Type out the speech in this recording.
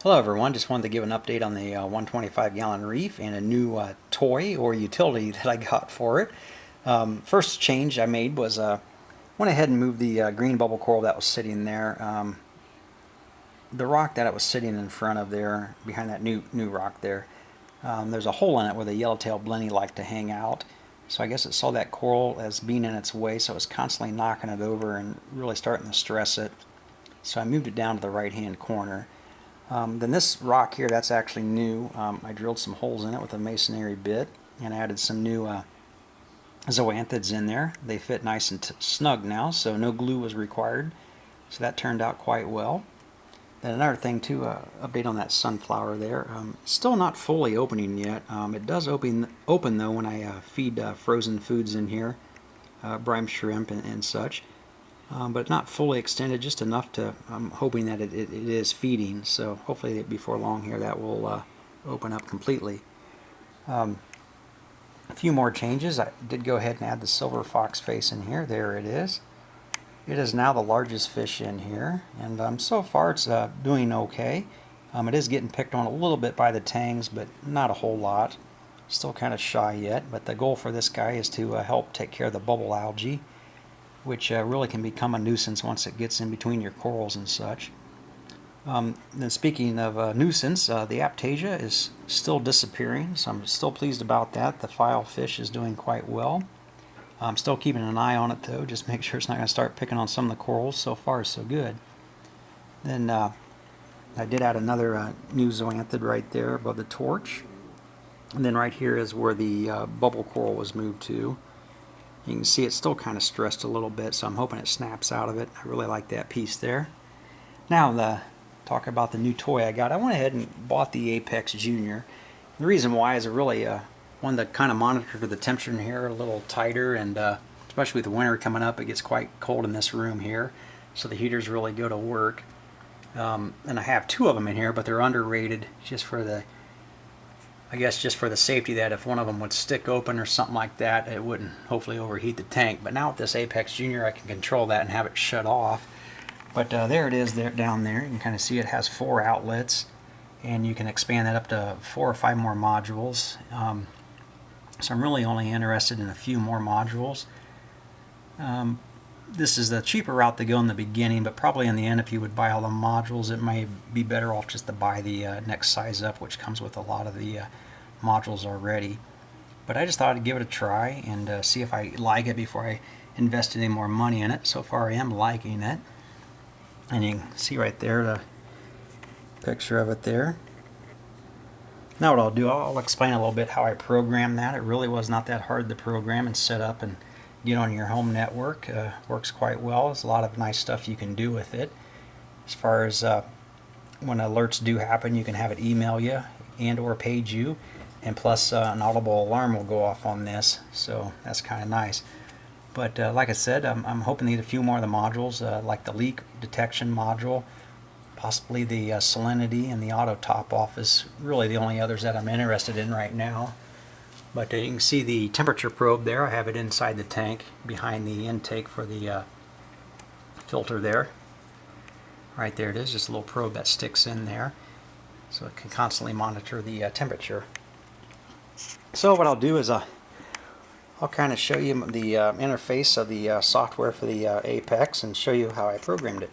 Hello everyone, just wanted to give an update on the 125-gallon Reef and a new toy or utility that I got for it. First change I made was went ahead and moved the green bubble coral that was sitting there. The rock that it was sitting in front of there, behind that new rock there, there's a hole in it where the yellowtail blenny like to hang out. So I guess it saw that coral as being in its way, so it was constantly knocking it over and really starting to stress it. So I moved it down to the right-hand corner. Then this rock here, that's actually new. I drilled some holes in it with a masonry bit and added some new zoanthids in there. They fit nice and snug now, so no glue was required. So that turned out quite well. Then another thing too, update on that sunflower there. Still not fully opening yet. It does open though when I feed frozen foods in here, brine shrimp and such. But not fully extended, just enough to, I'm hoping that it is feeding, so hopefully before long here that will open up completely. A few more changes. I did go ahead and add the silver fox face in here. There it is. It is now the largest fish in here, and so far it's doing okay. It is getting picked on a little bit by the tangs, but not a whole lot. Still kind of shy yet, but the goal for this guy is to help take care of the bubble algae, which really can become a nuisance once it gets in between your corals and such. Then speaking of nuisance, the Aptasia is still disappearing, so I'm still pleased about that. The file fish is doing quite well. I'm still keeping an eye on it though, just make sure it's not going to start picking on some of the corals. So far so good. Then I did add another new zoanthid right there above the torch. And then right here is where the bubble coral was moved to. You can see it's still kind of stressed a little bit, so I'm hoping it snaps out of it. I really like that piece there. Now, talk about the new toy I got. I went ahead and bought the Apex Junior. The reason why is I really wanted to kind of monitor the temperature in here a little tighter, and especially with the winter coming up, it gets quite cold in this room here, so the heaters really go to work. And I have two of them in here, but they're underrated just for the, I guess just for the safety that if one of them would stick open or something like that, it wouldn't hopefully overheat the tank. But now with this Apex Junior, I can control that and have it shut off. But there it is there down there. You can kind of see it has 4 outlets, and you can expand that up to 4 or 5 more modules. So I'm really only interested in a few more modules. This is the cheaper route to go in the beginning, but probably in the end, if you would buy all the modules, it may be better off just to buy the next size up, which comes with a lot of the modules already. But I just thought I'd give it a try and see if I like it before I invest any more money in it. So far I am liking it. And you can see right there the picture of it there. Now what I'll do, I'll explain a little bit how I program that. It really was not that hard to program and set up and get on your home network. Works quite well. There's a lot of nice stuff you can do with it. As far as when alerts do happen, you can have it email you and or page you, and plus an audible alarm will go off on this, so that's kind of nice. But like I said, I'm hoping to get a few more of the modules, like the leak detection module, possibly the salinity, and the auto top off is really the only others that I'm interested in right now. But you can see the temperature probe there. I have it inside the tank behind the intake for the filter there. Right there it is, just a little probe that sticks in there, so it can constantly monitor the temperature. So what I'll do is I'll kind of show you the interface of the software for the Apex and show you how I programmed it.